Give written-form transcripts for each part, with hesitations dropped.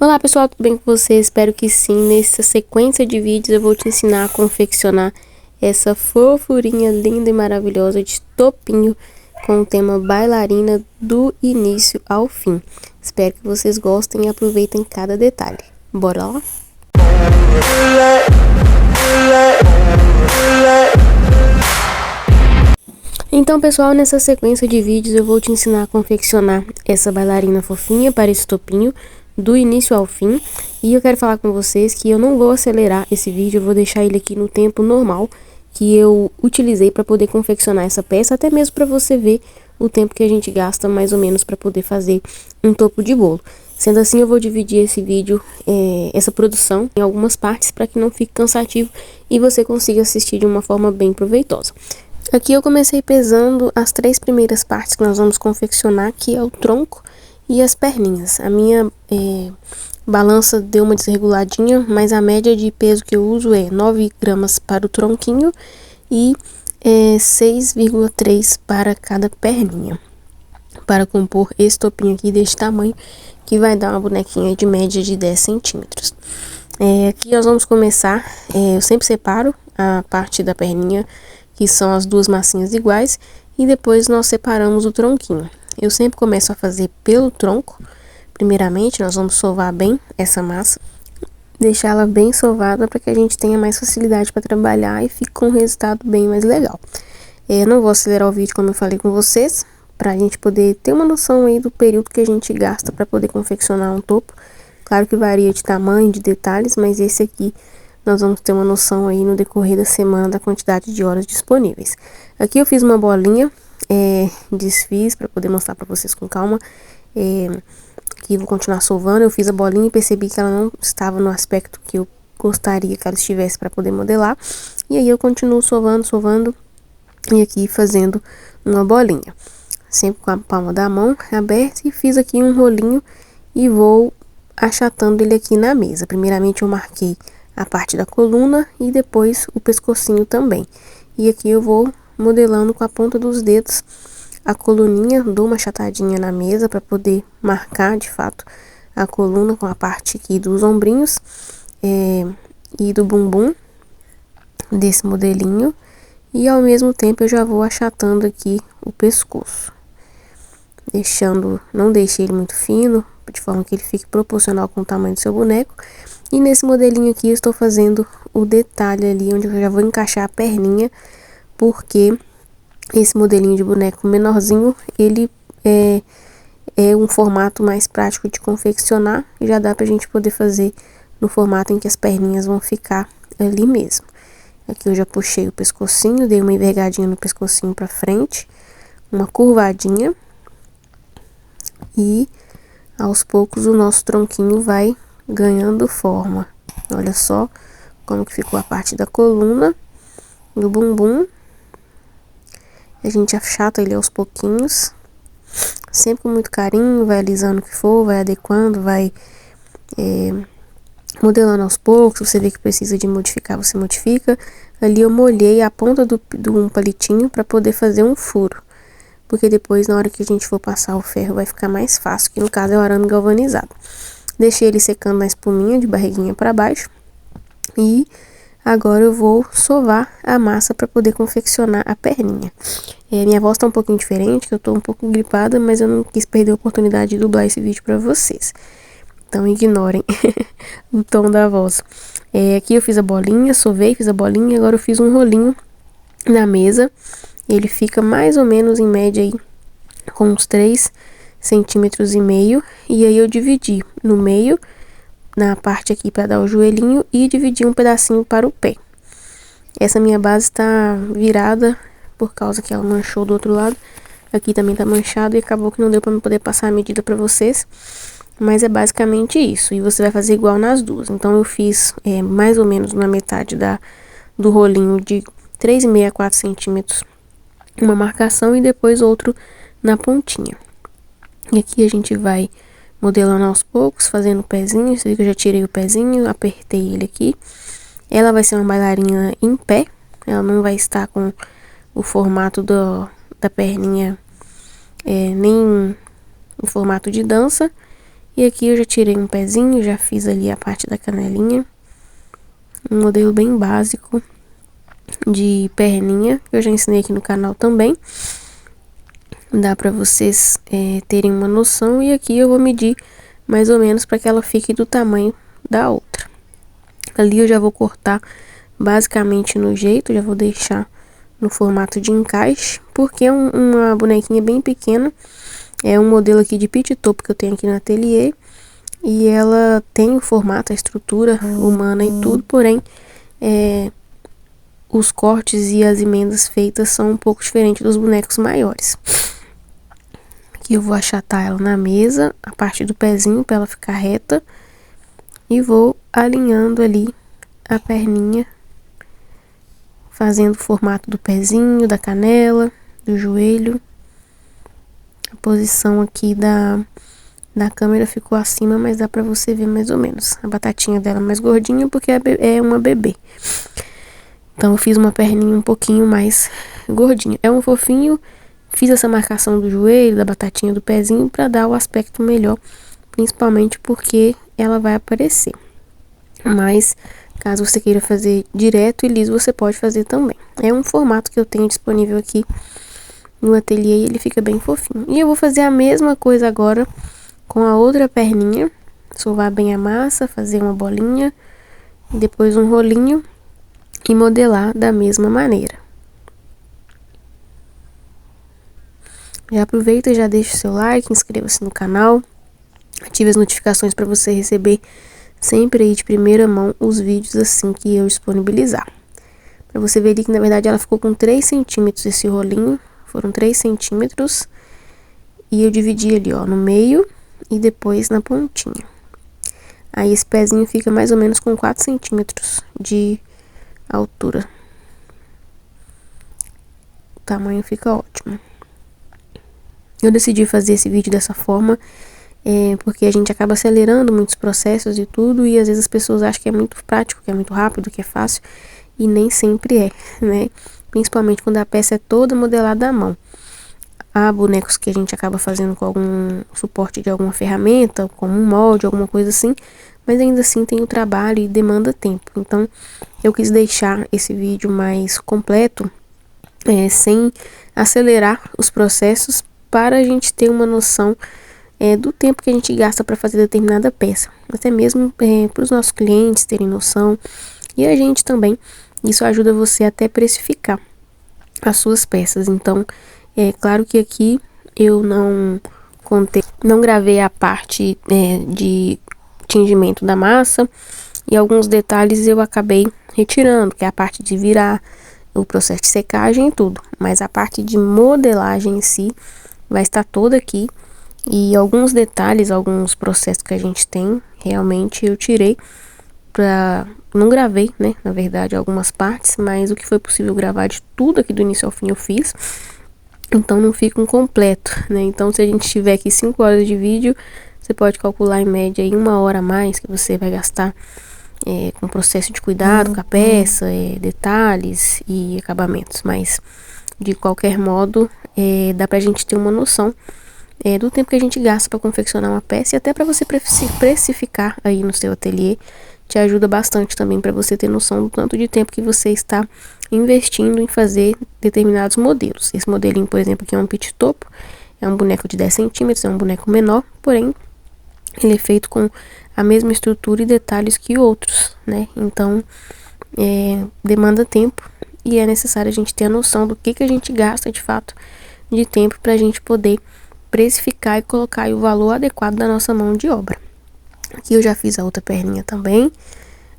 Olá pessoal, tudo bem com vocês? Espero que sim. Nessa sequência de vídeos eu vou te ensinar a confeccionar essa fofurinha linda e maravilhosa de topinho com o tema bailarina do início ao fim. Espero que vocês gostem e aproveitem cada detalhe. Bora lá? Então pessoal, nessa sequência de vídeos eu vou te ensinar a confeccionar essa bailarina fofinha para esse topinho do início ao fim. E eu quero falar com vocês que eu não vou acelerar esse vídeo, eu vou deixar ele aqui no tempo normal que eu utilizei para poder confeccionar essa peça, até mesmo para você ver o tempo que a gente gasta mais ou menos para poder fazer um topo de bolo. Sendo assim, eu vou dividir esse vídeo, essa produção, em algumas partes para que não fique cansativo e você consiga assistir de uma forma bem proveitosa. Aqui eu comecei pesando as 3 primeiras partes que nós vamos confeccionar, que é o tronco e as perninhas. A minha balança deu uma desreguladinha, mas a média de peso que eu uso é 9 gramas para o tronquinho e 6,3 para cada perninha. Para compor esse topinho aqui deste tamanho, que vai dar uma bonequinha de média de 10 centímetros. Aqui nós vamos começar, eu sempre separo a parte da perninha, que são as duas massinhas iguais, e depois nós separamos o tronquinho. Eu sempre começo a fazer pelo tronco. Primeiramente, nós vamos sovar bem essa massa, deixá-la bem sovada para que a gente tenha mais facilidade para trabalhar e fique com um resultado bem mais legal. Eu não vou acelerar o vídeo como eu falei com vocês, para a gente poder ter uma noção aí do período que a gente gasta para poder confeccionar um topo. Claro que varia de tamanho, de detalhes, mas esse aqui nós vamos ter uma noção aí no decorrer da semana da quantidade de horas disponíveis. Aqui eu fiz uma bolinha, desfiz para poder mostrar para vocês com calma. Aqui eu vou continuar sovando. Eu fiz a bolinha e percebi que ela não estava no aspecto que eu gostaria que ela estivesse para poder modelar. E aí eu continuo sovando e aqui fazendo uma bolinha. Sempre com a palma da mão aberta, e fiz aqui um rolinho e vou achatando ele aqui na mesa. Primeiramente eu marquei a parte da coluna e depois o pescocinho também. E aqui eu vou modelando com a ponta dos dedos a coluninha, dou uma achatadinha na mesa para poder marcar de fato a coluna com a parte aqui dos ombrinhos e do bumbum desse modelinho. E ao mesmo tempo eu já vou achatando aqui o pescoço, não deixei ele muito fino, de forma que ele fique proporcional com o tamanho do seu boneco. E nesse modelinho aqui eu estou fazendo o detalhe ali, onde eu já vou encaixar a perninha, porque esse modelinho de boneco menorzinho, ele é um formato mais prático de confeccionar, e já dá pra gente poder fazer no formato em que as perninhas vão ficar ali mesmo. Aqui eu já puxei o pescocinho, dei uma envergadinha no pescocinho pra frente, uma curvadinha, e aos poucos o nosso tronquinho vai ganhando forma. Olha só como que ficou a parte da coluna, do bumbum. A gente achata ele aos pouquinhos, sempre com muito carinho, vai alisando o que for, vai adequando, vai modelando aos poucos. Você vê que precisa de modificar, você modifica. Ali eu molhei a ponta do um palitinho para poder fazer um furo, porque depois na hora que a gente for passar o ferro vai ficar mais fácil, que no caso é o arame galvanizado. Deixei ele secando na espuminha de barriguinha para baixo. E agora eu vou sovar a massa para poder confeccionar a perninha. Minha voz tá um pouquinho diferente, que eu tô um pouco gripada, mas eu não quis perder a oportunidade de dublar esse vídeo para vocês. Então ignorem o tom da voz. Aqui eu fiz a bolinha, sovei, fiz a bolinha, agora eu fiz um rolinho na mesa. Ele fica mais ou menos em média aí com uns 3,5 centímetros. E aí eu dividi no meio, na parte aqui para dar o joelhinho, e dividi um pedacinho para o pé. Essa minha base está virada por causa que ela manchou do outro lado. Aqui também tá manchado e acabou que não deu para eu poder passar a medida para vocês. Mas é basicamente isso. E você vai fazer igual nas duas. Então eu fiz mais ou menos na metade do rolinho de 3,5 a 4 centímetros uma marcação, e depois outro na pontinha. E aqui a gente vai modelando aos poucos, fazendo o pezinho. Você vê que eu já tirei o pezinho, apertei ele aqui. Ela vai ser uma bailarina em pé, ela não vai estar com o formato da perninha nem em formato de dança. E aqui eu já tirei um pezinho, já fiz ali a parte da canelinha. Um modelo bem básico de perninha, que eu já ensinei aqui no canal também. Dá pra vocês terem uma noção. E aqui eu vou medir mais ou menos para que ela fique do tamanho da outra. Ali eu já vou cortar basicamente no jeito, já vou deixar no formato de encaixe, porque é uma bonequinha bem pequena. É um modelo aqui de pit top que eu tenho aqui no ateliê. E ela tem o formato, a estrutura humana e tudo, porém os cortes e as emendas feitas são um pouco diferentes dos bonecos maiores. Aqui eu vou achatar ela na mesa, a parte do pezinho para ela ficar reta. E vou alinhando ali a perninha, fazendo o formato do pezinho, da canela, do joelho. A posição aqui da câmera ficou acima, mas dá pra você ver mais ou menos. A batatinha dela é mais gordinha porque é uma bebê. Então eu fiz uma perninha um pouquinho mais gordinha. É um fofinho, fiz essa marcação do joelho, da batatinha, do pezinho pra dar o aspecto melhor. Principalmente porque ela vai aparecer. Mas caso você queira fazer direto e liso, você pode fazer também. É um formato que eu tenho disponível aqui no ateliê e ele fica bem fofinho. E eu vou fazer a mesma coisa agora com a outra perninha. Sovar bem a massa, fazer uma bolinha, depois um rolinho e modelar da mesma maneira. Já aproveita e já deixa o seu like, inscreva-se no canal, ative as notificações para você receber sempre aí de primeira mão os vídeos assim que eu disponibilizar. Pra você ver ali que na verdade ela ficou com 3 centímetros esse rolinho. Foram 3 centímetros. E eu dividi ali, ó, no meio e depois na pontinha. Aí esse pezinho fica mais ou menos com 4 centímetros de altura. O tamanho fica ótimo. Eu decidi fazer esse vídeo dessa forma porque a gente acaba acelerando muitos processos e tudo, e às vezes as pessoas acham que é muito prático, que é muito rápido, que é fácil, e nem sempre é, né? Principalmente quando a peça é toda modelada à mão. Há bonecos que a gente acaba fazendo com algum suporte de alguma ferramenta, como um molde, alguma coisa assim, mas ainda assim tem o trabalho e demanda tempo. Então eu quis deixar esse vídeo mais completo, sem acelerar os processos, para a gente ter uma noção do tempo que a gente gasta para fazer determinada peça, até mesmo para os nossos clientes terem noção, e a gente também. Isso ajuda você até precificar as suas peças. Então é claro que aqui eu não gravei a parte de tingimento da massa, e alguns detalhes eu acabei retirando, que é a parte de virar, o processo de secagem e tudo, mas a parte de modelagem em si vai estar toda aqui. E alguns detalhes, alguns processos que a gente tem, realmente eu tirei não gravei, né, na verdade, algumas partes, mas o que foi possível gravar de tudo aqui do início ao fim eu fiz. Então não fica um completo, né? Então se a gente tiver aqui 5 horas de vídeo, você pode calcular em média aí 1 hora a mais que você vai gastar com o processo de cuidado com a peça, detalhes e acabamentos. Mas de qualquer modo, dá pra gente ter uma noção do tempo que a gente gasta para confeccionar uma peça, e até para você precificar aí no seu ateliê, te ajuda bastante também para você ter noção do tanto de tempo que você está investindo em fazer determinados modelos. Esse modelinho, por exemplo, aqui é um pit top, é um boneco de 10 centímetros, é um boneco menor, porém ele é feito com a mesma estrutura e detalhes que outros, né? Então demanda tempo, e é necessário a gente ter a noção do que a gente gasta de fato de tempo para a gente poder precificar e colocar aí o valor adequado da nossa mão de obra. Aqui eu já fiz a outra perninha também.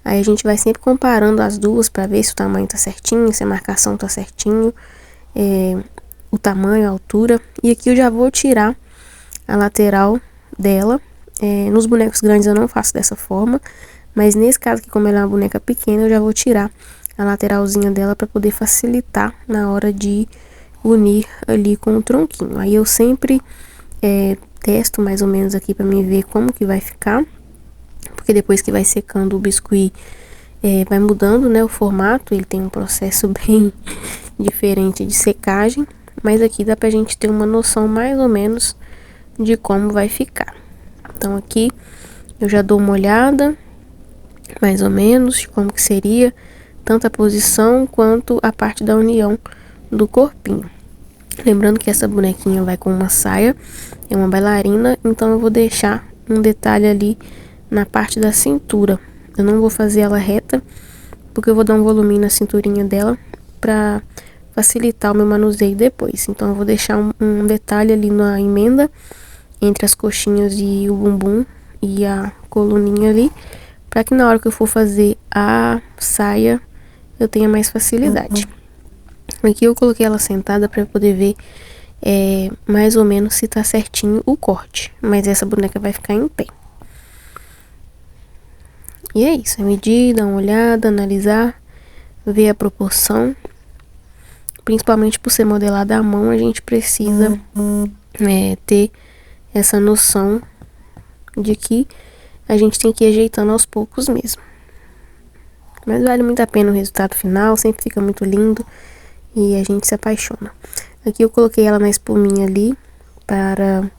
Aí a gente vai sempre comparando as duas para ver se o tamanho tá certinho, se a marcação tá certinho, o tamanho, a altura. E aqui eu já vou tirar a lateral dela. Nos bonecos grandes eu não faço dessa forma, mas nesse caso aqui, como ela é uma boneca pequena, eu já vou tirar a lateralzinha dela para poder facilitar na hora de unir ali com o tronquinho. Aí eu sempre testo mais ou menos aqui para mim ver como que vai ficar, porque depois que vai secando o biscuit vai mudando, né, o formato. Ele tem um processo bem diferente de secagem, mas aqui dá pra gente ter uma noção mais ou menos de como vai ficar. Então aqui eu já dou uma olhada, mais ou menos, de como que seria tanto a posição quanto a parte da união do corpinho. Lembrando que essa bonequinha vai com uma saia, é uma bailarina, então eu vou deixar um detalhe ali na parte da cintura. Eu não vou fazer ela reta, porque eu vou dar um volume na cinturinha dela pra facilitar o meu manuseio depois. Então eu vou deixar um detalhe ali na emenda, entre as coxinhas e o bumbum e a coluninha ali, pra que na hora que eu for fazer a saia, eu tenha mais facilidade. Aqui eu coloquei ela sentada pra poder ver mais ou menos se tá certinho o corte. Mas essa boneca vai ficar em pé. E é isso, é medir, dar uma olhada, analisar, ver a proporção. Principalmente por ser modelada à mão, a gente precisa ter essa noção de que a gente tem que ir ajeitando aos poucos mesmo. Mas vale muito a pena o resultado final, sempre fica muito lindo e a gente se apaixona. Aqui eu coloquei ela na espuminha ali para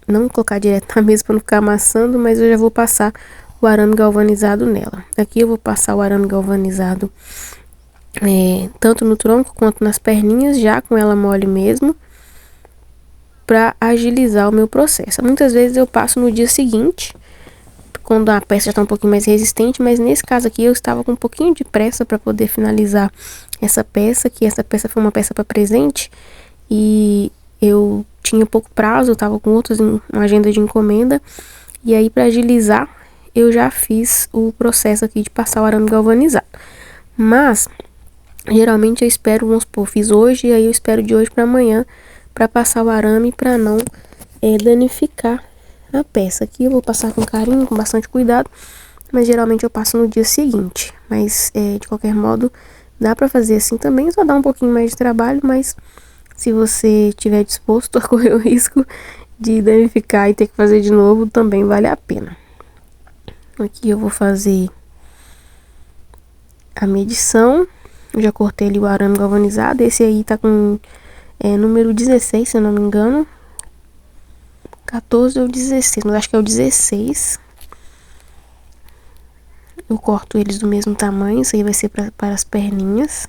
não colocar direto na mesa para não ficar amassando, mas eu já vou passar o arame galvanizado nela. Aqui eu vou passar o arame galvanizado tanto no tronco quanto nas perninhas, já com ela mole mesmo, para agilizar o meu processo. Muitas vezes eu passo no dia seguinte, quando a peça já está um pouquinho mais resistente, mas nesse caso aqui eu estava com um pouquinho de pressa para poder finalizar essa peça, que essa peça foi uma peça para presente e eu tinha pouco prazo, eu estava com uma agenda de encomenda, e aí para agilizar eu já fiz o processo aqui de passar o arame galvanizado. Mas geralmente eu espero, vamos supor, fiz hoje, e aí eu espero de hoje para amanhã para passar o arame, para não danificar a peça. Aqui eu vou passar com carinho, com bastante cuidado, mas geralmente eu passo no dia seguinte. Mas de qualquer modo dá para fazer assim também, só dá um pouquinho mais de trabalho, mas se você estiver disposto a correr o risco de danificar e ter que fazer de novo, também vale a pena. Aqui eu vou fazer a medição. Eu já cortei ali o arame galvanizado. Esse aí tá com número 16, se eu não me engano. 14 ou 16, mas acho que é o 16. Eu corto eles do mesmo tamanho. Isso aí vai ser para as perninhas,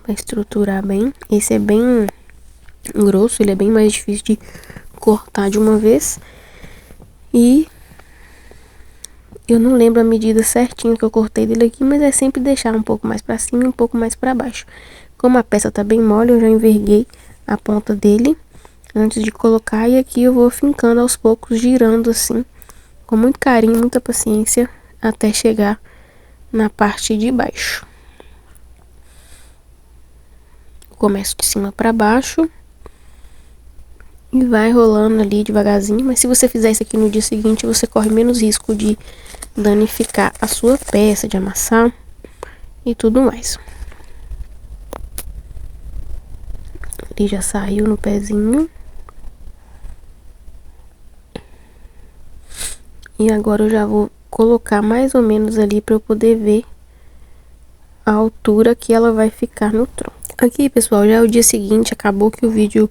para estruturar bem. Esse é bem grosso, ele é bem mais difícil de cortar de uma vez. E eu não lembro a medida certinha que eu cortei dele aqui, mas é sempre deixar um pouco mais pra cima e um pouco mais pra baixo. Como a peça tá bem mole, eu já enverguei a ponta dele antes de colocar, e aqui eu vou fincando aos poucos, girando assim, com muito carinho, muita paciência, até chegar na parte de baixo. Começo de cima pra baixo e vai rolando ali devagarzinho, mas se você fizer isso aqui no dia seguinte, você corre menos risco de danificar a sua peça, de amassar e tudo mais. Ele já saiu no pezinho. E agora eu já vou colocar mais ou menos ali para eu poder ver a altura que ela vai ficar no tronco. Aqui, pessoal, já é o dia seguinte, acabou que o vídeo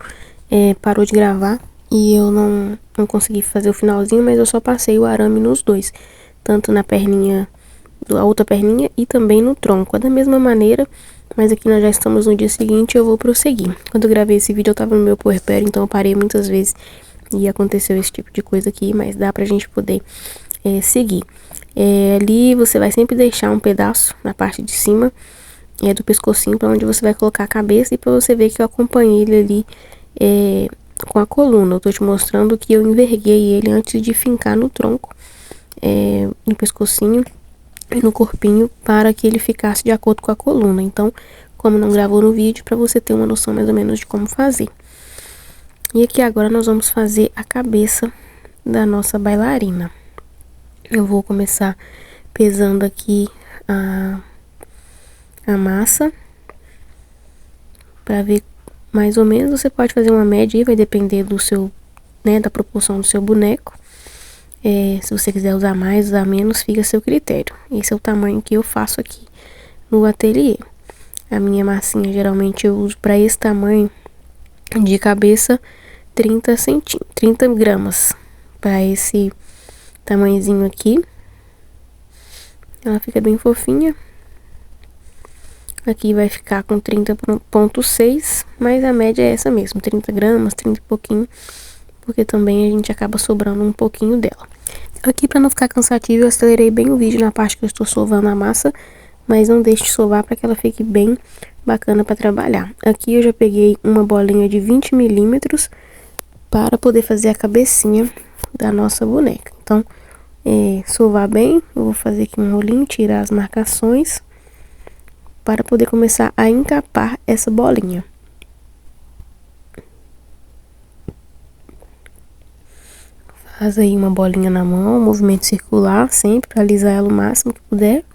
parou de gravar e eu não consegui fazer o finalzinho, mas eu só passei o arame nos dois, tanto na perninha, a outra perninha, e também no tronco. É da mesma maneira, mas aqui nós já estamos no dia seguinte e eu vou prosseguir. Quando eu gravei esse vídeo eu tava no meu puerpério, então eu parei muitas vezes e aconteceu esse tipo de coisa aqui, mas dá pra gente poder seguir. Ali você vai sempre deixar um pedaço na parte de cima do pescocinho, para onde você vai colocar a cabeça, e para você ver que eu acompanhei ele ali com a coluna. Eu tô te mostrando que eu enverguei ele antes de fincar no tronco, no pescocinho e no corpinho, para que ele ficasse de acordo com a coluna. Então, como não gravou no vídeo, para você ter uma noção mais ou menos de como fazer. E aqui agora nós vamos fazer a cabeça da nossa bailarina. Eu vou começar pesando aqui a massa, para ver mais ou menos. Você pode fazer uma média aí, vai depender do seu, da proporção do seu boneco. Se você quiser usar mais, usar menos, fica a seu critério. Esse é o tamanho que eu faço aqui no ateliê. A minha massinha geralmente eu uso para esse tamanho de cabeça 30 gramas para esse tamanhozinho aqui. Ela fica bem fofinha. Aqui vai ficar com 30,6, mas a média é essa mesmo, 30 gramas, 30 e pouquinho, porque também a gente acaba sobrando um pouquinho dela. Aqui, para não ficar cansativo, eu acelerei bem o vídeo na parte que eu estou sovando a massa, mas não deixe de sovar para que ela fique bem bacana para trabalhar. Aqui eu já peguei uma bolinha de 20 milímetros para poder fazer a cabecinha da nossa boneca. Então, sovar bem, eu vou fazer aqui um rolinho, tirar as marcações, para poder começar a encapar essa bolinha. Faz aí uma bolinha na mão, movimento circular, sempre para alisar ela o máximo que puder.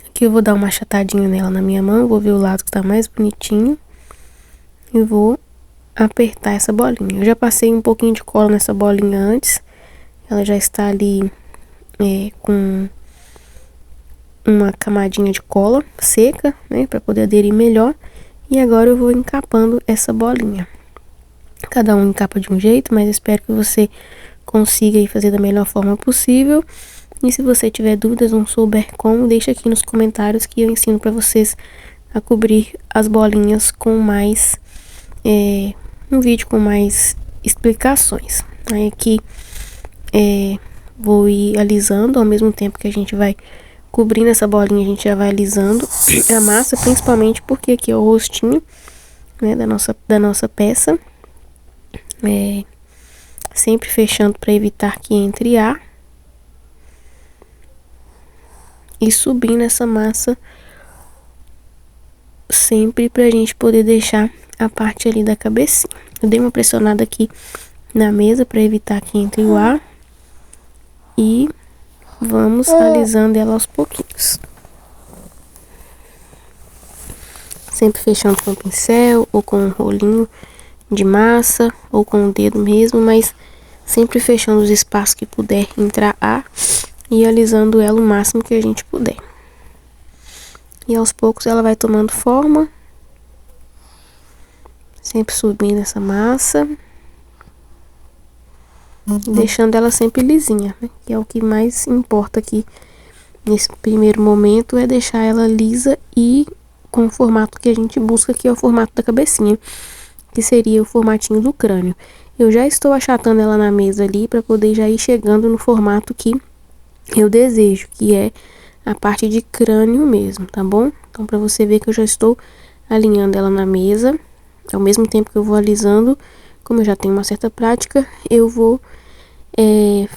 Aqui eu vou dar uma achatadinha nela na minha mão, vou ver o lado que tá mais bonitinho. E vou apertar essa bolinha. Eu já passei um pouquinho de cola nessa bolinha antes. Ela já está ali com uma camadinha de cola seca, né, para poder aderir melhor. E agora eu vou encapando essa bolinha. Cada um encapa de um jeito, mas espero que você consiga aí fazer da melhor forma possível. E se você tiver dúvidas ou não souber como, deixa aqui nos comentários que eu ensino para vocês a cobrir as bolinhas com mais um vídeo com mais explicações. Aí aqui vou ir alisando ao mesmo tempo que a gente vai cobrindo essa bolinha, a gente já vai alisando a massa, principalmente porque aqui é o rostinho, né, da nossa peça. Sempre fechando para evitar que entre ar. E subindo essa massa sempre pra gente poder deixar a parte ali da cabecinha. Eu dei uma pressionada aqui na mesa para evitar que entre o ar. E vamos alisando ela aos pouquinhos. Sempre fechando com o pincel ou com um rolinho de massa ou com o dedo mesmo, mas sempre fechando os espaços que puder entrar ar e alisando ela o máximo que a gente puder. E aos poucos ela vai tomando forma, sempre subindo essa massa, deixando ela sempre lisinha, né? Que é o que mais importa aqui nesse primeiro momento, é deixar ela lisa e com o formato que a gente busca, que é o formato da cabecinha, que seria o formatinho do crânio. Eu já estou achatando ela na mesa ali para poder já ir chegando no formato que eu desejo, que é a parte de crânio mesmo, tá bom? Então, para você ver que eu já estou alinhando ela na mesa, ao mesmo tempo que eu vou alisando, como eu já tenho uma certa prática, eu vou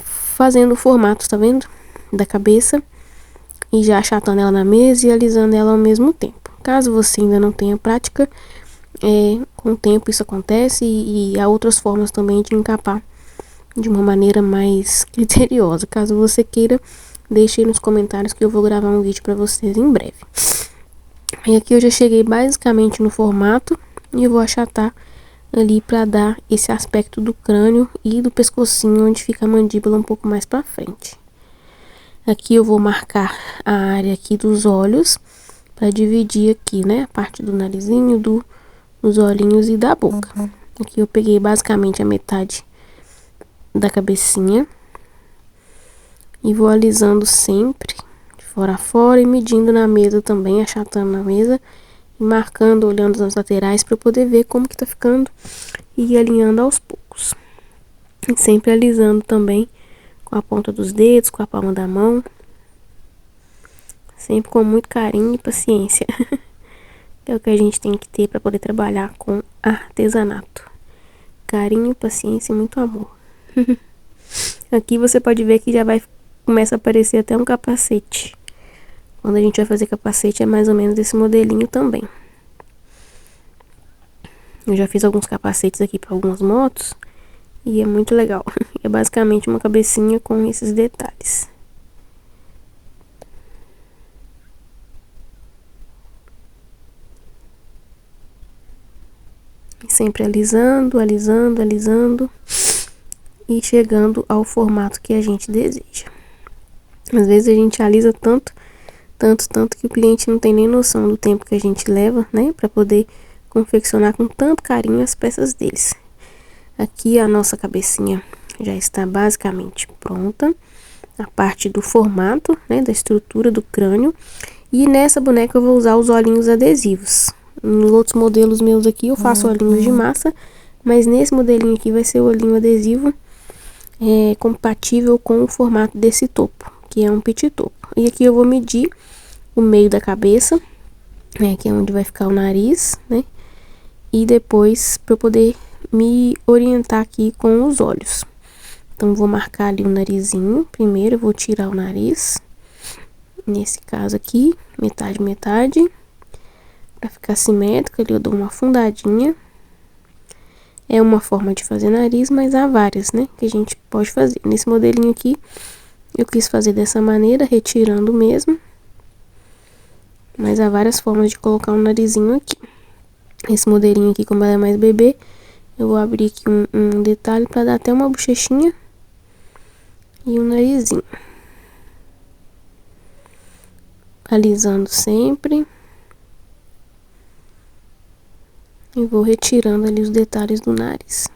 fazendo o formato, tá vendo? Da cabeça, e já achatando ela na mesa e alisando ela ao mesmo tempo. Caso você ainda não tenha prática, com o tempo isso acontece e há outras formas também de encapar de uma maneira mais criteriosa. Caso você queira, deixe aí nos comentários que eu vou gravar um vídeo para vocês em breve. E aqui eu já cheguei basicamente no formato e eu vou achatar ali para dar esse aspecto do crânio e do pescocinho, onde fica a mandíbula um pouco mais para frente. Aqui eu vou marcar a área aqui dos olhos para dividir aqui, né, a parte do narizinho, dos olhinhos e da boca. Aqui eu peguei basicamente a metade da cabecinha e vou alisando sempre de fora a fora e medindo na mesa também, achatando na mesa e marcando, olhando nas laterais para poder ver como que tá ficando e alinhando aos poucos. E sempre alisando também com a ponta dos dedos, com a palma da mão, sempre com muito carinho e paciência. É o que a gente tem que ter para poder trabalhar com artesanato. Carinho, paciência e muito amor. Aqui você pode ver que já começa a aparecer até um capacete. Quando a gente vai fazer capacete é mais ou menos desse modelinho também. Eu já fiz alguns capacetes aqui para algumas motos e é muito legal. É basicamente uma cabecinha com esses detalhes. Sempre alisando, alisando, alisando e chegando ao formato que a gente deseja. Às vezes a gente alisa tanto Tanto que o cliente não tem nem noção do tempo que a gente leva, né, para poder confeccionar com tanto carinho as peças deles. Aqui a nossa cabecinha já está basicamente pronta. A parte do formato, né, da estrutura do crânio. E nessa boneca eu vou usar os olhinhos adesivos. Nos outros modelos meus aqui eu faço olhinhos de massa, mas nesse modelinho aqui vai ser o olhinho adesivo compatível com o formato desse topo, que é um petit topo. E aqui eu vou medir o meio da cabeça, né, que é onde vai ficar o nariz, né? E depois para eu poder me orientar aqui com os olhos. Então vou marcar ali o narizinho. Primeiro eu vou tirar o nariz. Nesse caso aqui, metade, metade. Pra ficar simétrico, ali eu dou uma afundadinha. É uma forma de fazer nariz, mas há várias, né, que a gente pode fazer. Nesse modelinho aqui, eu quis fazer dessa maneira, retirando mesmo. Mas há várias formas de colocar um narizinho aqui. Esse modelinho aqui, como ela é mais bebê, eu vou abrir aqui um detalhe pra dar até uma bochechinha. E um narizinho. Alisando sempre. E vou retirando ali os detalhes do nariz.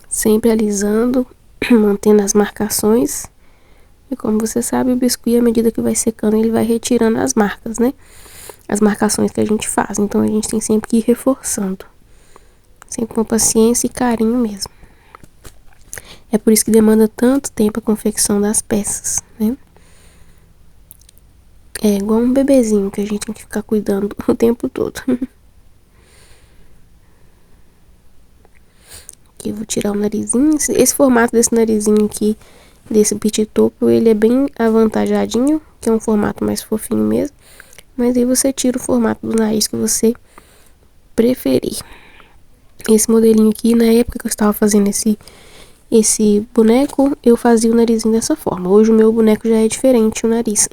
Sempre alisando, mantendo as marcações. E como você sabe, o biscuit, à medida que vai secando, ele vai retirando as marcas, né? As marcações que a gente faz. Então, a gente tem sempre que ir reforçando. Sempre com paciência e carinho mesmo. É por isso que demanda tanto tempo a confecção das peças, né? É igual um bebezinho que a gente tem que ficar cuidando o tempo todo. Aqui eu vou tirar o narizinho. Esse formato desse narizinho aqui, desse petit topo, ele é bem avantajadinho, que é um formato mais fofinho mesmo. Mas aí você tira o formato do nariz que você preferir. Esse modelinho aqui, na época que eu estava fazendo esse boneco, eu fazia o narizinho dessa forma. Hoje o meu boneco já é diferente, o nariz.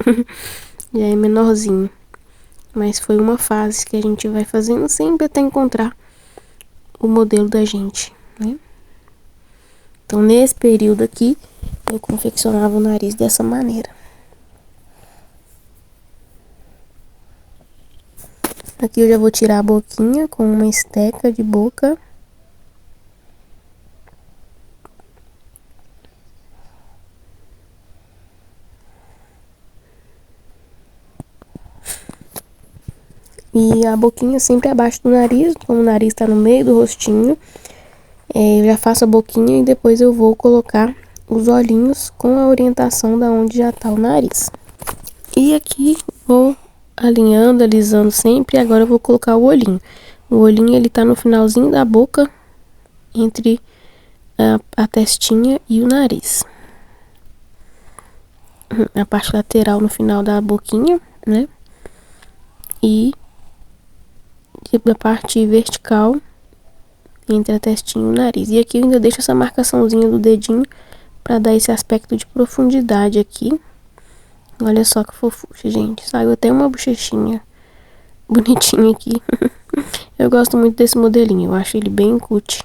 Já é menorzinho. Mas foi uma fase que a gente vai fazendo sempre até encontrar o modelo da gente, né? Então, nesse período aqui, eu confeccionava o nariz dessa maneira. Aqui eu já vou tirar a boquinha com uma esteca de boca. E a boquinha sempre abaixo do nariz, como o nariz tá no meio do rostinho. Eu já faço a boquinha e depois eu vou colocar os olhinhos com a orientação da onde já tá o nariz. E aqui vou alinhando, alisando sempre. E agora eu vou colocar o olhinho. O olhinho, ele tá no finalzinho da boca, entre a testinha e o nariz. A parte lateral no final da boquinha, né? E da parte vertical entre a testinha e o nariz. E aqui eu ainda deixo essa marcaçãozinha do dedinho pra dar esse aspecto de profundidade aqui. Olha só que fofucha, gente. Saiu até uma bochechinha bonitinha aqui. Eu gosto muito desse modelinho. Eu acho ele bem cutie.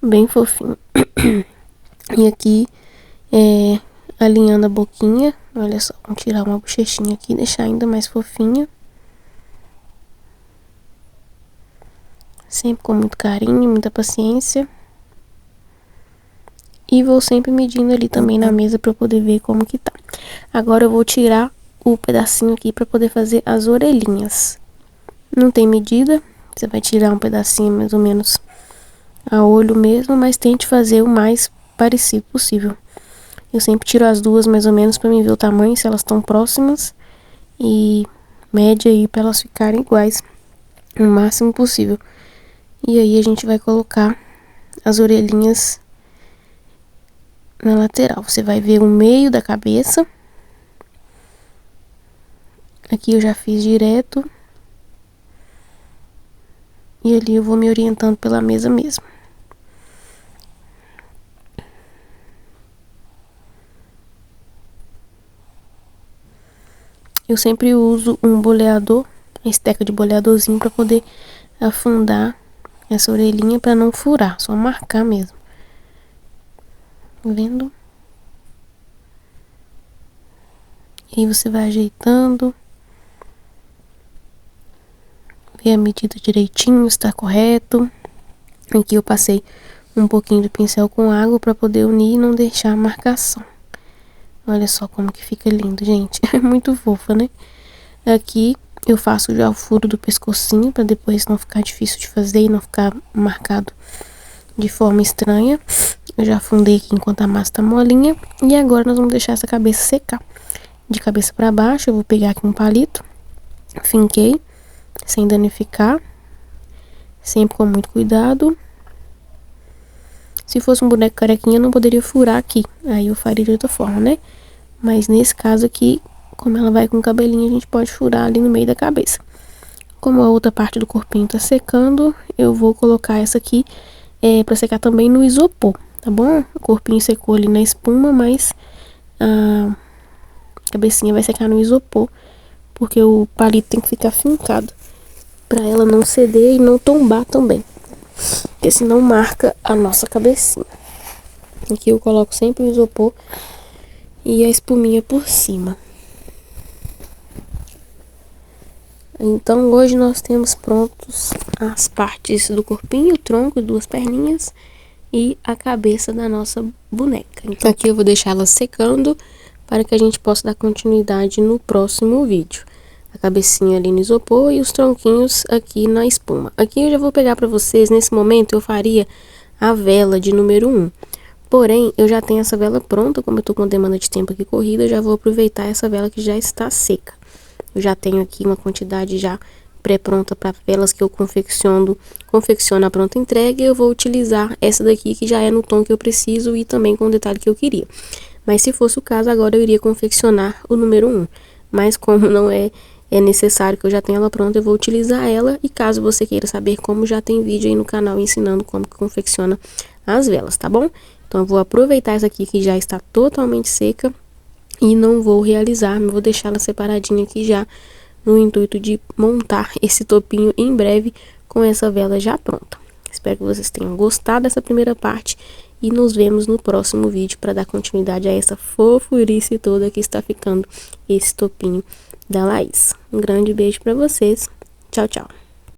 Bem fofinho. E aqui, alinhando a boquinha. Olha só, vamos tirar uma bochechinha aqui, deixar ainda mais fofinha. Sempre com muito carinho, muita paciência. E vou sempre medindo ali também na mesa pra eu poder ver como que tá. Agora eu vou tirar o pedacinho aqui pra poder fazer as orelhinhas. Não tem medida, você vai tirar um pedacinho mais ou menos a olho mesmo, mas tente fazer o mais parecido possível. Eu sempre tiro as duas mais ou menos pra mim ver o tamanho, se elas estão próximas. E mede aí pra elas ficarem iguais o máximo possível. E aí a gente vai colocar as orelhinhas na lateral. Você vai ver o meio da cabeça. Aqui eu já fiz direto. E ali eu vou me orientando pela mesa mesmo. eu sempre uso um boleador, esteca de boleadorzinho, para poder afundar essa orelhinha para não furar, só marcar mesmo. Tá vendo? E você vai ajeitando, ver a medida direitinho, está correto. Aqui eu passei um pouquinho do pincel com água para poder unir e não deixar a marcação. Olha só como que fica lindo, gente. É muito fofa, né? Aqui eu faço já o furo do pescocinho para depois não ficar difícil de fazer e não ficar marcado de forma estranha. Eu já afundei aqui enquanto a massa tá molinha. E agora nós vamos deixar essa cabeça secar. De cabeça para baixo, eu vou pegar aqui um palito. Finquei, sem danificar. Sempre com muito cuidado. Se fosse um boneco carequinha, eu não poderia furar aqui. Aí eu faria de outra forma, né? Mas nesse caso aqui, como ela vai com o cabelinho, a gente pode furar ali no meio da cabeça. Como a outra parte do corpinho tá secando, eu vou colocar essa aqui pra secar também no isopor, tá bom? O corpinho secou ali na espuma, mas a cabecinha vai secar no isopor, porque o palito tem que ficar fincado pra ela não ceder e não tombar também, porque senão marca a nossa cabecinha. Aqui eu coloco sempre o isopor e a espuminha por cima. Então hoje nós temos prontos as partes do corpinho, o tronco, duas perninhas e a cabeça da nossa boneca. Então aqui eu vou deixar ela secando para que a gente possa dar continuidade no próximo vídeo. A cabecinha ali no isopor e os tronquinhos aqui na espuma. Aqui eu já vou pegar para vocês, nesse momento eu faria a vela de número 1. Porém, eu já tenho essa vela pronta, como eu tô com demanda de tempo aqui corrida, eu já vou aproveitar essa vela que já está seca. Eu já tenho aqui uma quantidade já pré-pronta para velas que eu confecciono a pronta entrega, e eu vou utilizar essa daqui que já é no tom que eu preciso e também com o detalhe que eu queria. Mas se fosse o caso, agora eu iria confeccionar o número 1. Mas como não é necessário que eu já tenha ela pronta, eu vou utilizar ela. E caso você queira saber como, já tem vídeo aí no canal ensinando como que confecciona as velas, tá bom? Então eu vou aproveitar essa aqui que já está totalmente seca e não vou realizar, vou deixar ela separadinha aqui já, no intuito de montar esse topinho em breve com essa vela já pronta. Espero que vocês tenham gostado dessa primeira parte e nos vemos no próximo vídeo para dar continuidade a essa fofurice toda que está ficando esse topinho da Laís. Um grande beijo para vocês. Tchau, tchau.